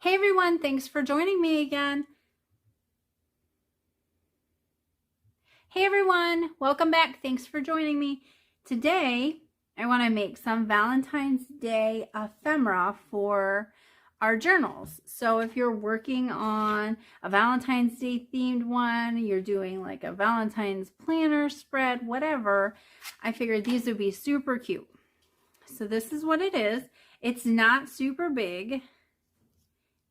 Hey everyone, thanks for joining me again. Hey everyone, welcome back. Thanks for joining me. Today, I want to make some Valentine's Day ephemera for our journals. So if you're working on a Valentine's Day themed one, you're doing like a Valentine's planner spread, whatever, I figured these would be super cute. So this is what it is. It's not super big.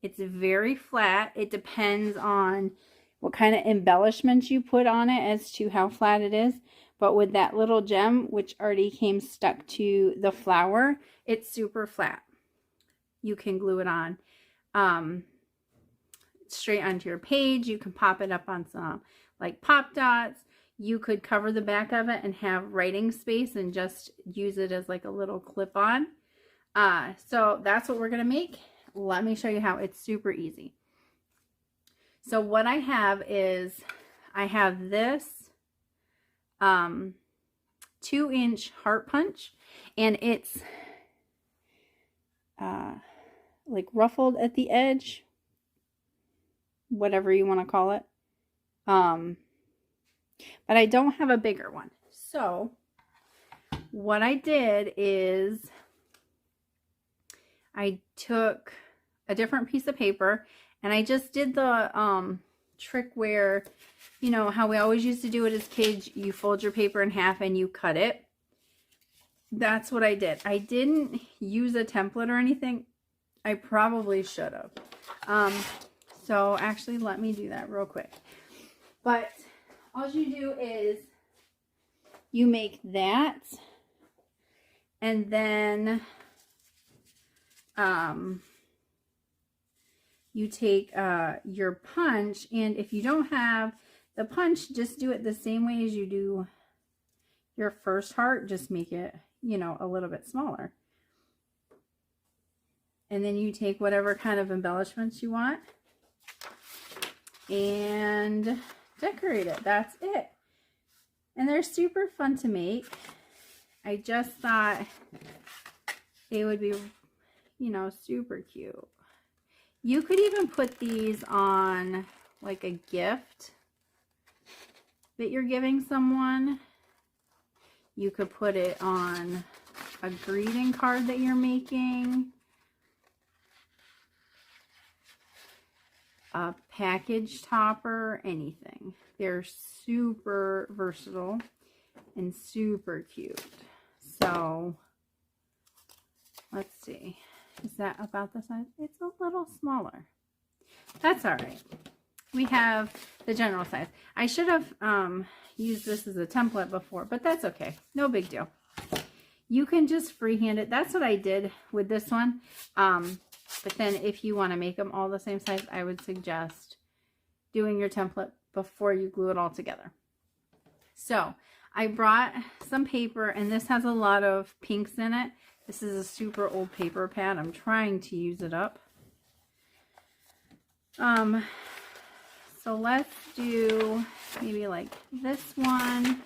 It's very flat. It depends on what kind of embellishments you put on it as to how flat it is. But with that little gem, which already came stuck to the flower, it's super flat. You can glue it on straight onto your page. You can pop it up on some like pop dots. You could cover the back of it and have writing space and just use it as like a little clip-on. So that's what we're going to make. Let me show you how. It's super easy. So what I have is I have this 2-inch heart punch, and it's like ruffled at the edge, whatever you want to call it. But I don't have a bigger one. So what I did is I took a different piece of paper and I just did the trick where, you know, how we always used to do it as kids. You fold your paper in half and you cut it. That's what I did. I didn't use a template or anything. I probably should have. So actually, let me do that real quick. But all you do is you make that, and then you take your punch, and if you don't have the punch, just do it the same way as you do your first heart. Just make it, you know, a little bit smaller. And then you take whatever kind of embellishments you want and decorate it. That's it. And they're super fun to make. I just thought it would be, you know, super cute. You could even put these on like a gift that you're giving someone. You could put it on a greeting card that you're making, a package topper, anything. They're super versatile and super cute. So let's see. Is that about the size? It's a little smaller. That's all right. We have the general size. I should have used this as a template before, but that's okay. No big deal. You can just freehand it. That's what I did with this one. But then if you want to make them all the same size, I would suggest doing your template before you glue it all together. So I brought some paper, and this has a lot of pinks in it. This is a super old paper pad. I'm trying to use it up. So let's do maybe like this one.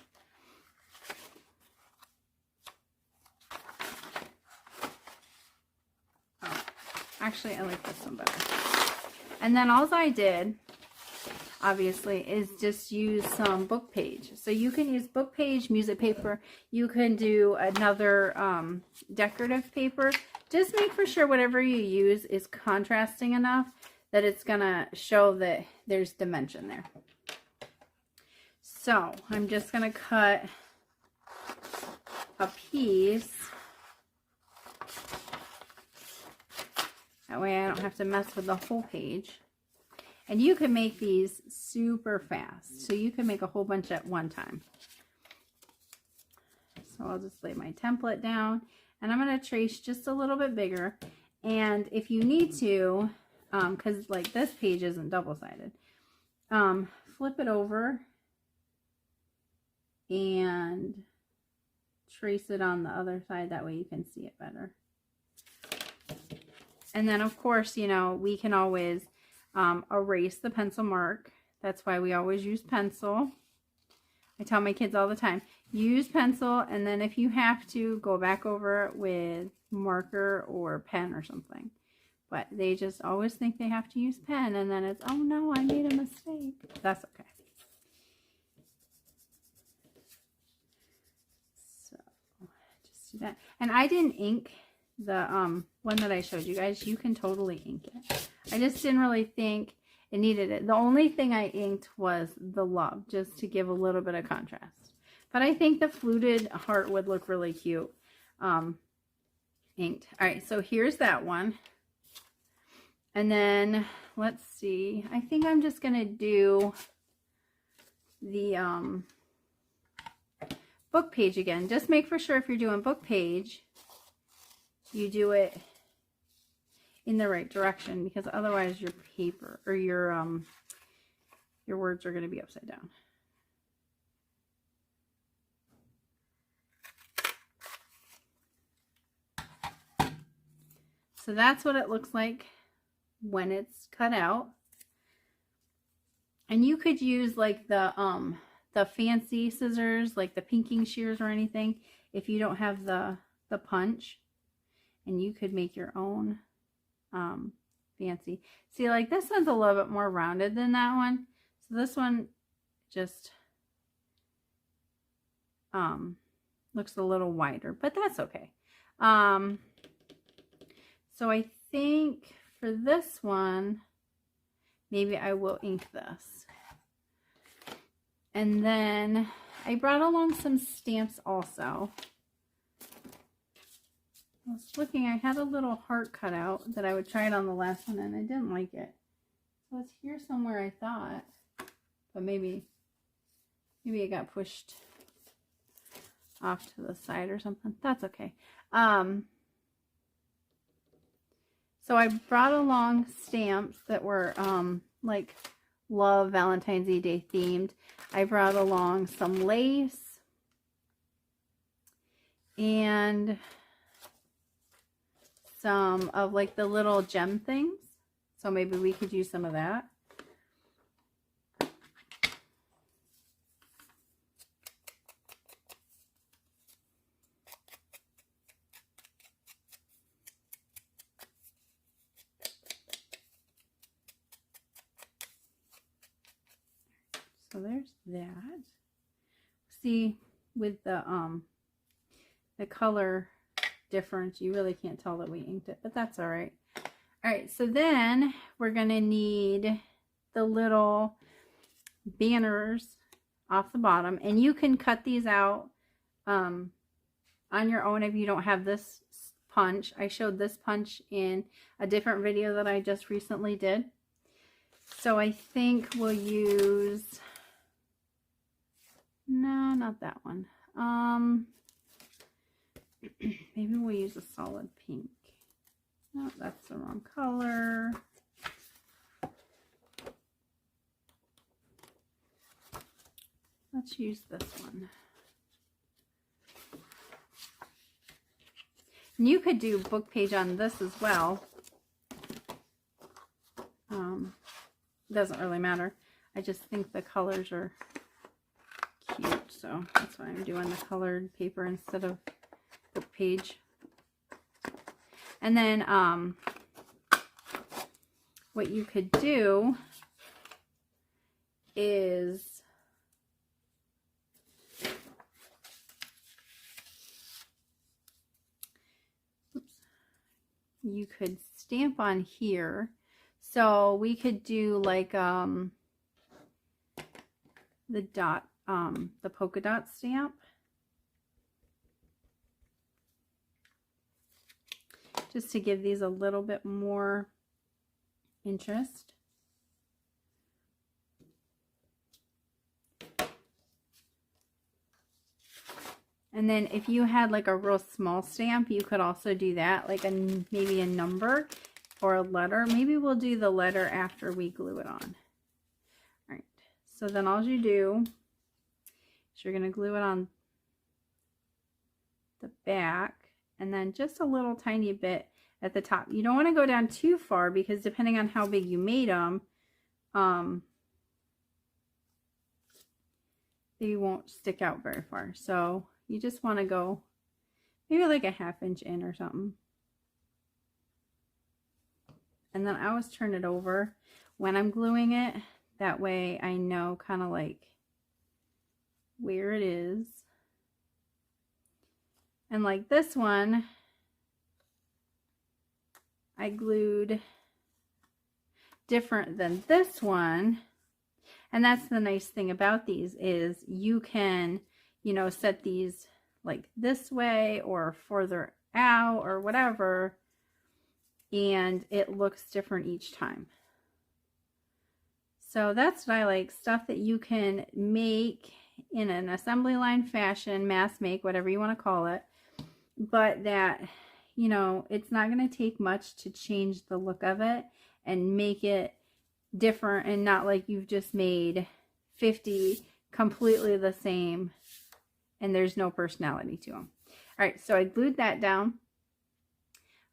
Oh, actually, I like this one better. And then all I did, obviously, is just use some book page. So you can use book page, music paper. You can do another decorative paper. Just make for sure whatever you use is contrasting enough that it's gonna show that there's dimension there. So I'm just gonna cut a piece. That way I don't have to mess with the whole page. And you can make these super fast. So you can make a whole bunch at one time. So I'll just lay my template down. And I'm going to trace just a little bit bigger. And if you need to, because like this page isn't double-sided, flip it over and trace it on the other side. That way you can see it better. And then, of course, you know, we can always erase the pencil mark. That's why we always use pencil. I tell my kids all the time, use pencil, and then if you have to, go back over it with marker or pen or something. but they just always think they have to use pen, and then it's, oh no, I made a mistake. That's okay. So just do that. And I didn't ink the one that I showed you guys. You can totally ink it. I just didn't really think it needed it. The only thing I inked was the love, just to give a little bit of contrast. But I think the fluted heart would look really cute inked. All right, so here's that one. And then let's see. I think I'm just gonna do the book page again. Just make for sure if you're doing book page, you do it in the right direction, because otherwise your paper or your words are going to be upside down. So that's what it looks like when it's cut out. And you could use like the fancy scissors, like the pinking shears or anything, if you don't have the punch, and you could make your own fancy. See, like this one's a little bit more rounded than that one. So this one just looks a little wider, but that's okay. So I think for this one, maybe I will ink this. And then I brought along some stamps also. I was looking, I had a little heart cut out that I would try it on the last one, and I didn't like it. So it's here somewhere, I thought. But maybe it got pushed off to the side or something. That's okay. So I brought along stamps that were like love Valentine's Day themed. I brought along some lace and some of like the little gem things. So maybe we could use some of that. So there's that. See, with the color difference, you really can't tell that we inked it, but that's all right. All right, so then we're gonna need the little banners off the bottom, and you can cut these out on your own if you don't have this punch. I showed this punch in a different video that I just recently did. So I think we'll use, no, not that one. Maybe we'll use a solid pink. No, that's the wrong color. Let's use this one. And you could do book page on this as well. Doesn't really matter. I just think the colors are cute, so that's why I'm doing the colored paper instead of book page. And then what you could do is you could stamp on here. So we could do like the dot, the polka dot stamp. Just to give these a little bit more interest. And then if you had like a real small stamp, you could also do that, like maybe a number or a letter. Maybe we'll do the letter after we glue it on. All right, so then all you do is you're going to glue it on the back, and then just a little tiny bit at the top. You don't want to go down too far, because depending on how big you made them, they won't stick out very far. So you just want to go maybe like a 1/2 inch in or something. and then I always turn it over when I'm gluing it. That way I know kind of like where it is. And like this one, I glued different than this one. And that's the nice thing about these is you can, you know, set these like this way or further out or whatever, and it looks different each time. So that's what I like, stuff that you can make in an assembly line fashion, mass make, whatever you want to call it, but that, you know, it's not going to take much to change the look of it and make it different, and not like you've just made 50 completely the same and there's no personality to them. All right, so I glued that down.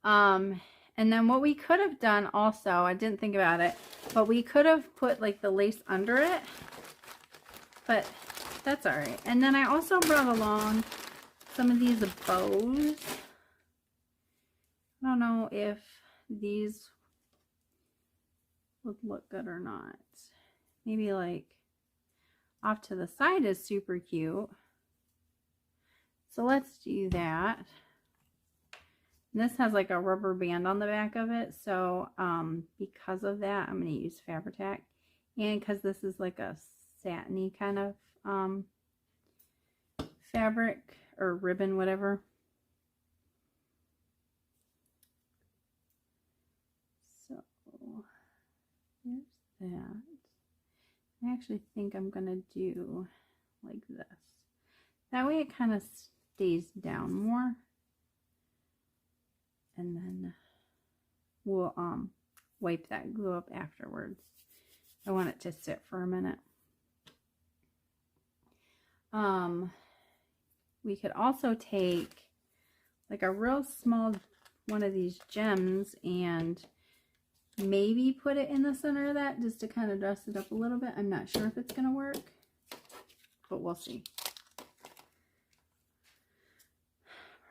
And then what we could have done also, I didn't think about it, but we could have put like the lace under it, but that's all right. And then I also brought along some of these bows. I don't know if these would look good or not. Maybe like off to the side is super cute. So let's do that. And this has like a rubber band on the back of it, so because of that, I'm going to use Fabri-Tac, and because this is like a satiny kind of fabric or ribbon, whatever. So there's that. I actually think I'm going to do like this. That way it kind of stays down more. And then we'll wipe that glue up afterwards. I want it to sit for a minute. We could also take like a real small one of these gems and maybe put it in the center of that just to kind of dress it up a little bit. I'm not sure if it's going to work, but we'll see.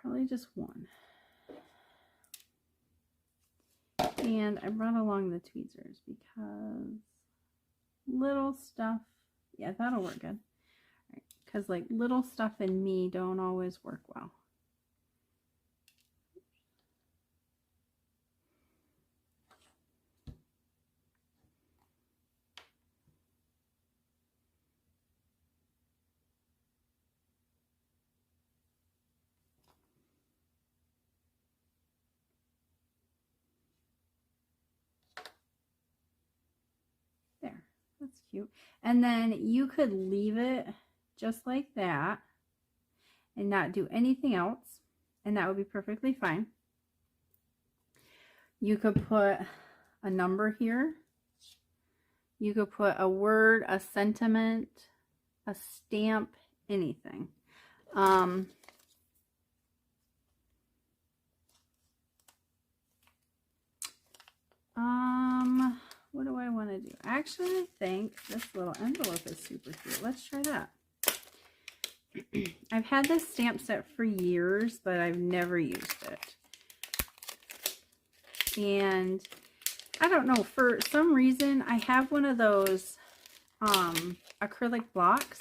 Probably just one. And I brought along the tweezers because little stuff, yeah, that'll work good. Because like little stuff in me don't always work well. There, that's cute. And then you could leave it just like that and not do anything else, and that would be perfectly fine. You could put a number here. You could put a word, a sentiment, a stamp, anything. What do I want to do? Actually, I think this little envelope is super cute. Let's try that. I've had this stamp set for years, but I've never used it. And I don't know, for some reason, I have one of those acrylic blocks,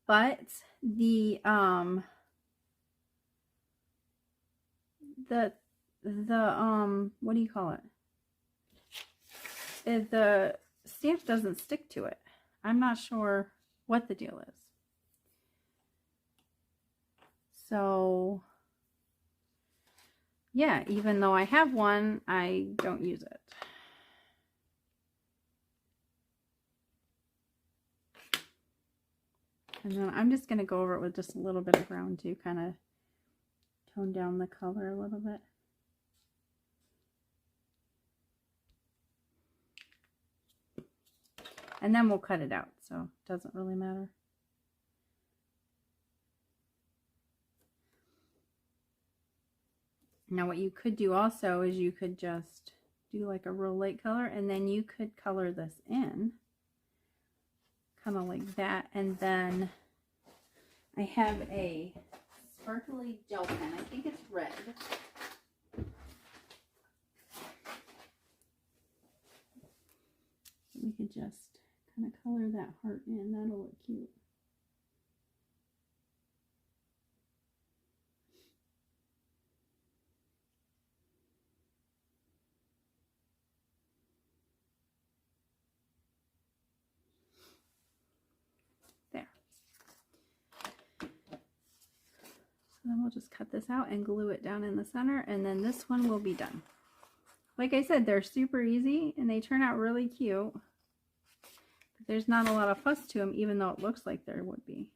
but the what do you call it? The stamp doesn't stick to it. I'm not sure what the deal is. So yeah, even though I have one, I don't use it. And then I'm just going to go over it with just a little bit of brown to kind of tone down the color a little bit. And then we'll cut it out, so it doesn't really matter. Now what you could do also is you could just do like a real light color, and then you could color this in kind of like that. And then I have a sparkly gel pen. I think it's red. we could just kind of color that heart in. That'll look cute. There. So then we'll just cut this out and glue it down in the center, and then this one will be done. Like I said, they're super easy and they turn out really cute. But there's not a lot of fuss to them, even though it looks like there would be.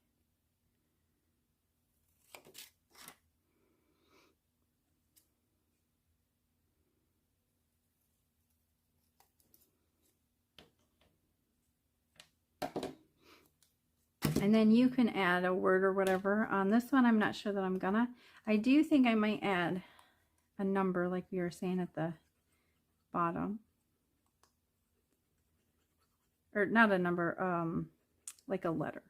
And then you can add a word or whatever. On this one, I'm not sure that I'm gonna. I do think I might add a number like we were saying at the bottom. Or not a number, like a letter.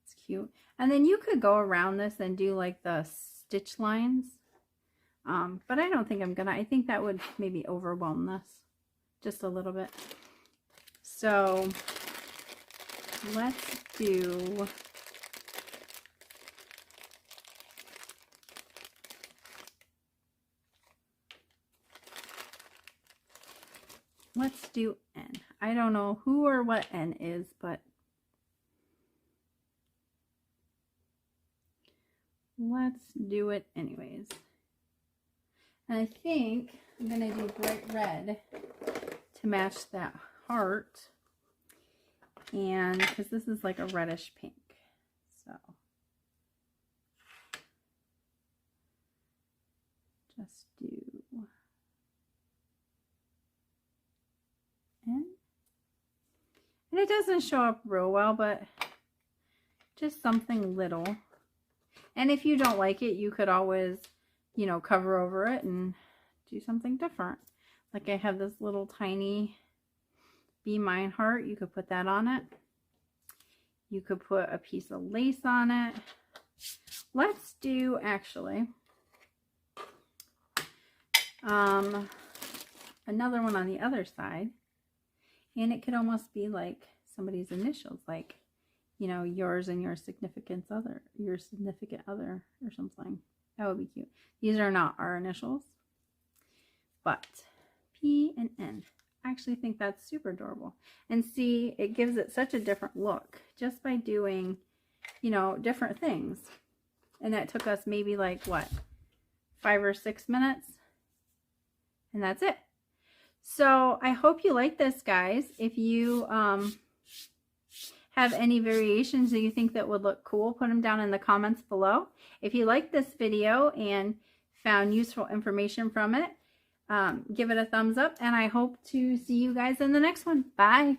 It's cute. And then you could go around this and do like the stitch lines. But I don't think I'm gonna. I think that would maybe overwhelm this just a little bit. So let's do N. I don't know who or what N is, but let's do it anyways. And I think I'm going to do bright red to match that heart. And because this is like a reddish pink. So just do N. And it doesn't show up real well, but just something little. And if you don't like it, you could always, you know, cover over it and do something different. Like I have this little tiny Be Mine heart. You could put that on it. You could put a piece of lace on it. Let's do actually another one on the other side. And it could almost be like somebody's initials, like, you know, yours and your significant other or something. That would be cute. These are not our initials, but P and N. I actually think that's super adorable. And see, it gives it such a different look just by doing, you know, different things. And that took us maybe like, what, 5 or 6 minutes? And that's it. So I hope you like this, guys. If you have any variations that you think that would look cool, put them down in the comments below. If you liked this video and found useful information from it, give it a thumbs up, and I hope to see you guys in the next one. Bye.